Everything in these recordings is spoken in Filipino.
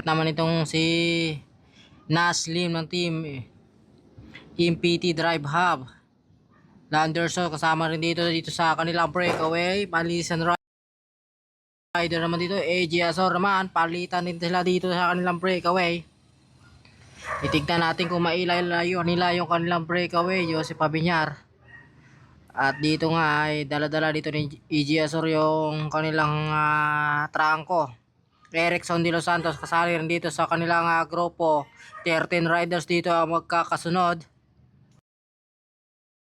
naman itong si Naslim ng team MPT Drive Hub. Landerson kasama rin dito sa kanilang breakaway. Palisan rider naman dito. AJ Azor naman. Palitan din sila dito sa kanilang breakaway. Titignan natin kung mailayo nila yung kanilang breakaway. Joseph Abiñar. At dito nga ay dala-dala dito ni AJ Azor yung kanilang trangko. Erickson de los Santos kasali rin dito sa kanilang grupo. 13 riders dito magkakasunod.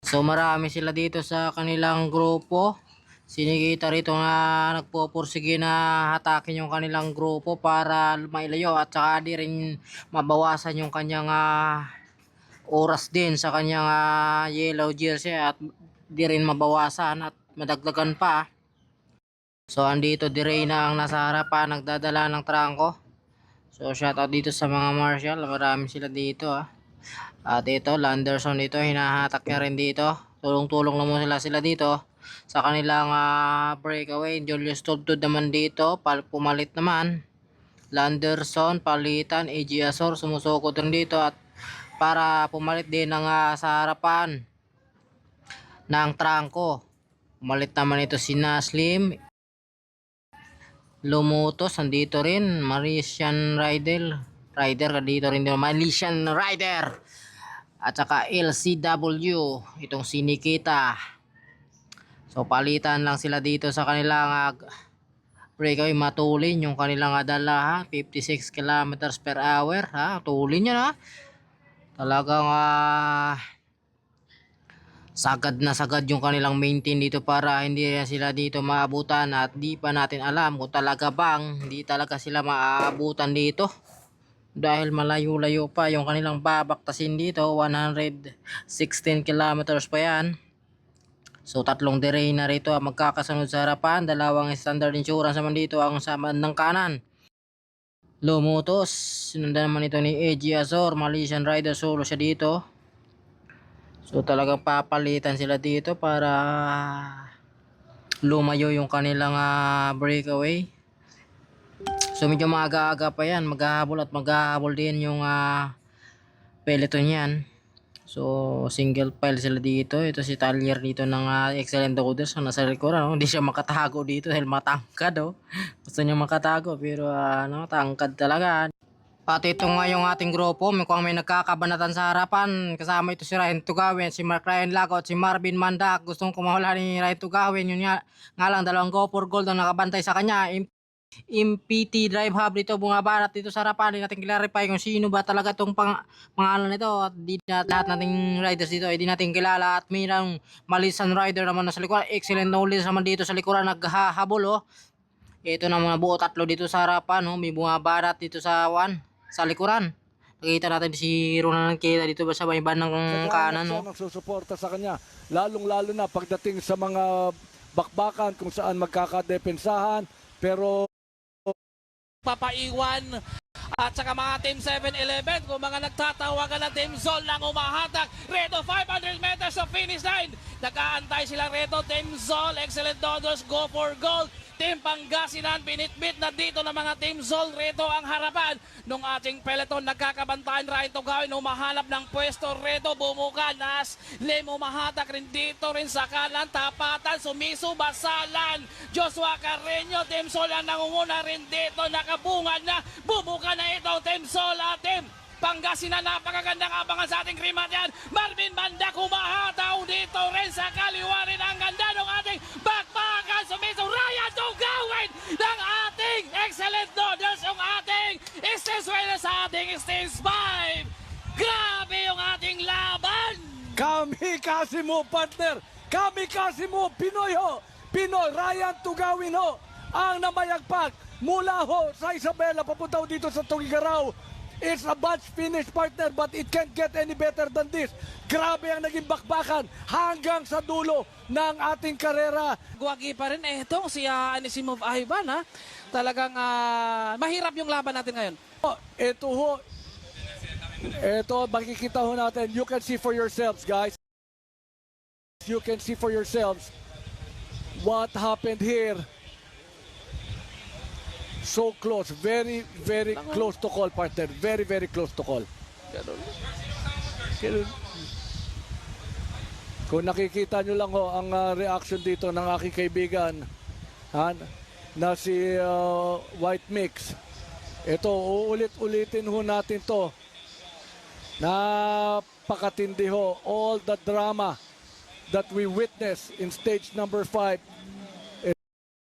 So marami sila dito sa kanilang grupo. Sinikita rito nga nagpupursige na hatakin yung kanilang grupo para mailayo at saka di rin mabawasan yung kanyang oras din sa kanyang yellow jersey at di rin mabawasan at madagdagan pa. So andito Diray na ang nasa harapan nagdadala ng trangko. So shoutout dito sa mga marshal, marami sila dito At ito Landerson dito, hinahatak niya rin dito. Tulong-tulong naman sila dito sa kanilang breakaway. Julius Tubtud naman dito, pumalit naman. Landerson palitan, AJ Azor sumusukot rin dito at para pumalit din ng sa harapan ng trangko. Pumalit naman ito si Naslim. Lumutos, andito rin Malaysian Rider dito rin Malaysian Rider at saka LCW itong si Nikita. So palitan lang sila dito sa kanilang breakaway. Matulin yung kanilang dala 56 kilometers per hour tulin yan talagang sagad na sagad yung kanilang maintain dito para hindi sila dito maabutan at di pa natin alam kung talaga bang hindi talaga sila maabutan dito dahil malayo-layo pa yung kanilang babaktasin dito. 116 kilometers pa yan. So tatlong Diray na rito magkakasunod sa harapan, dalawang standard insurance naman dito ang sa bandang kanan. Lumutos, sinundan naman ito ni AJ Azor, Malaysian Rider, solo siya dito. So talagang papalitan sila dito para lumayo yung kanilang breakaway. So medyo maaga-aga pa yan, maghahabol din yung peloton yan. So single file sila dito. Ito si Talyer dito ng Excellent Doodles nasa likuran. Hindi siya makatago dito dahil matangkad Gusto niya makatago pero tangkad talaga. At ito nga yung ating grupo, mukhang may nagkakabanatan sa harapan. Kasama ito si Ryan Tugawin, si Mark Ryan Lago at si Marvin Mandak. Gustong kumahula ni Ryan Tugawin. Yun nga lang, dalawang go for gold ang nakabantay sa kanya. MPT Drive Hub dito, bumabarat dito sa harapan. Hindi natin clarify kung sino ba talaga itong pangalan nito. At di lahat nating riders dito ay di natin kilala. At mayroong Malisan Rider naman sa likuran. Excellent knowledge naman dito sa likuran, naghahabol Ito na mga buo tatlo dito sa harapan May bumabarat dito sa sa likuran. Nakita natin si Ronan Keda dito sa may bandang kanan Nagsusuporta sa kanya, lalong-lalo na pagdating sa mga bakbakan kung saan magkakadepensahan, pero papaiwan at saka mga Team 7-11 kung mga nagtatawagan ng Team Zol ng umahatak. Reto 500 meters sa finish line. Nag-aantay sila Reto, Team Zol, Excellent Dodos, go for gold. Team Pangasinan, binitbit na dito ng mga Team Zol. Reto ang harapan nung ating peloton. Nagkakabantayan Ryan Tugawin, umahanap ng pwesto. Reto bumuka, Naslim umahatak rin dito rin sa kanan. Tapatan, Sumiso, Basalan, Joshua Carreño. Team Zol ang nangunguna rin dito. Nakabungad na, bumuka na ito Team Zol at Team Pangasinan. Napakagandang abangan sa ating krimat yan. Marvin Mandak humahataw dito rin sa kaliwa rin. Ang ganda ng ating bakbakan. Sumiso Ryan Tugawin ng ating Excellent Doodles. Yung ating Stage sa ating Stage 5. Grabe yung ating laban. kami kasi mo partner, kami kasi mo Pinoy Pinoy Ryan Tugawin ang namayagpag mula sa Isabela papunta dito sa Tugigaraw. It's a batch finish partner, but it can't get any better than this. Grabe ang naging bakbakan hanggang sa dulo ng ating karera. Guwagi pa rin itong si Anisimov Ivan Talagang mahirap yung laban natin ngayon. Ito makikita natin. You can see for yourselves, guys. You can see for yourselves what happened here. So close. Very, very close to call, partner. Very, very close to call. Ganun. Kung nakikita nyo lang ho ang reaction dito ng aking kaibigan na si White Mix. Ito, uulit-ulitin ho natin to. Napakatindi ho. All the drama that we witness in stage number 5